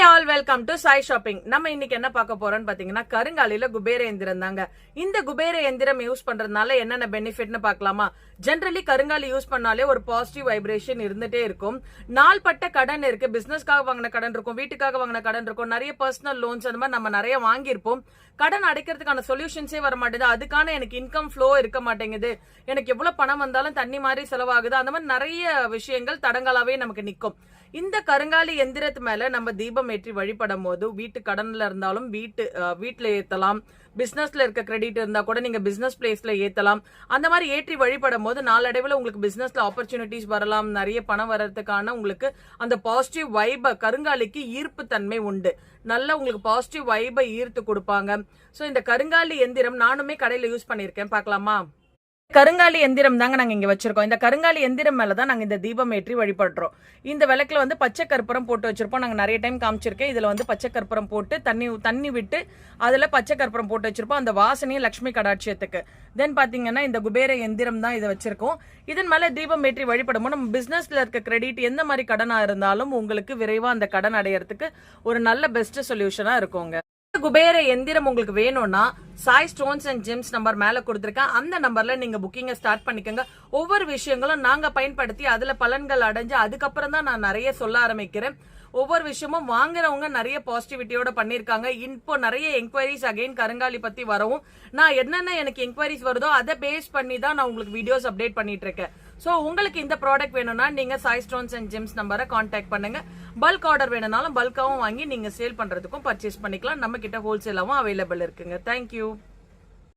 Hi all, welcome to Sai shopping. நம்ம இன்னைக்கு என்ன பார்க்க போறோம்னு பாத்தீங்கன்னா கருங்காலில குபேர எந்திரம் தாங்க. இந்த குபேர எந்திரம் யூஸ் பண்றதுனால என்னென்ன பெனிஃபிட்னு பார்க்கலாமா? ஜென்ரலி கருங்காலி யூஸ் பண்ணாலே ஒரு பாசிட்டிவ் வைப்ரேஷன் இருந்துட்டே இருக்கும். நாள்பட்ட கடன் இருக்கு, பிசினஸ்க்காக வாங்கின கடன் இருக்கும், வீட்டுக்காக வாங்கின கடன் இருக்கும், நிறைய பர்சனல் லோன்ஸ் அந்த மாதிரி நம்ம நிறைய வாங்கியிருப்போம். கடன் அடைக்கிறதுக்கான சொல்யூஷன்ஸே வர மாட்டேங்குது. அதுக்கான எனக்கு இன்கம் ஃப்ளோ இருக்க மாட்டேங்குது, எனக்கு எவ்வளவு பணம் வந்தாலும் தண்ணி மாதிரி செலவாகுது, அந்த மாதிரி நிறைய விஷயங்கள் தடங்களாவே நமக்கு நிற்கும். இந்த கருங்காலி எந்திரத்து மேல நம்ம தீபம் ஏற்றி வழிபடும் போது வீட்டு கடன்ல இருந்தாலும் வீட்டுல ஏத்தலாம், பிசினஸ்ல இருக்க கிரெடிட் இருந்தா கூட நீங்க பிசினஸ் பிளேஸ்ல ஏத்தலாம். அந்த மாதிரி ஏற்றி வழிபடும் போது நாளடைவில் உங்களுக்கு பிசினஸ்ல ஆப்பர்ச்சுனிட்டிஸ் வரலாம், நிறைய பணம் வர்றதுக்கான உங்களுக்கு அந்த பாசிட்டிவ் வைப கருங்காலிக்கு ஈர்ப்பு தன்மை உண்டு. நல்லா உங்களுக்கு பாசிட்டிவ் வைபை ஈர்த்து கொடுப்பாங்க. சோ இந்த கருங்காலி எந்திரம் நானுமே கடையில யூஸ் பண்ணிருக்கேன், பார்க்கலாமா? கருங்காலி எந்திரம் தாங்க நாங்க இங்க வச்சிருக்கோம். இந்த கருங்காலி எந்திரம் மேலதான் நாங்க இந்த தீபம் ஏற்றி வழிபடுறோம். இந்த விளக்குல வந்து பச்சை கற்பூரம் போட்டு வச்சிருப்போம். நாங்க நிறைய டைம் காமிச்சிருக்கேன். இதுல வந்து பச்சை கற்பூரம் போட்டு தண்ணி விட்டு அதுல பச்சை கற்பூரம் போட்டு வச்சிருப்போம், அந்த வாசனையும் லட்சுமி கடாட்சியத்துக்கு. தென் பாத்தீங்கன்னா இந்த குபேர எந்திரம் தான் இதை வச்சிருக்கோம். இதன் மேல தீபம் ஏற்றி வழிபடும்போது நம்ம பிசினஸ்ல இருக்க கிரெடிட் எந்த மாதிரி கடனா இருந்தாலும் உங்களுக்கு விரைவா அந்த கடன் அடையறதுக்கு ஒரு நல்ல பெஸ்ட் சொல்யூஷனா இருக்குங்க. குபேர எந்திரம் உங்களுக்கு வேணும்னா Sai stones and gems number மேல கொடுத்திருக்கேன். அந்த நம்பர்ல நீங்க புக்கிங்க ஸ்டார்ட் பண்ணிக்கோங்க. ஒவ்வொரு விஷயங்களும் நாங்க பயன்படுத்தி அதுல பலன்கள் அடைஞ்சு அதுக்கப்புறம் தான் நான் நிறைய சொல்ல ஆரம்பிக்கிறேன். ஒவ்வொரு விஷயமும் வாங்குறவங்க நிறைய பாசிட்டிவிட்டியோட பண்ணிருக்காங்க. இப்போ நிறைய என்கொயரிஸ் அகைன் கருங்காலி பத்தி வரவும் நான் என்னென்ன எனக்கு என்கொயரிஸ் வருதோ அதை பேஸ் பண்ணி தான் நான் உங்களுக்கு வீடியோஸ் அப்டேட் பண்ணிட்டு இருக்கேன். சோ உங்களுக்கு இந்த ப்ராடக்ட் வேணும்னா நீங்க சாய் ஸ்டோன்ஸ் அண்ட் ஜெம்ஸ் நம்பரை கான்டாக்ட் பண்ணுங்க. பல்க் ஆர்டர் வேணும்னாலும் பல்காவும் வாங்கி நீங்க சேல் பண்றதுக்கும் பர்ச்சேஸ் பண்ணிக்கலாம். நம்ம கிட்ட ஹோல்சேலாவும் அவைலபிள் இருக்குங்க. தேங்க்யூ.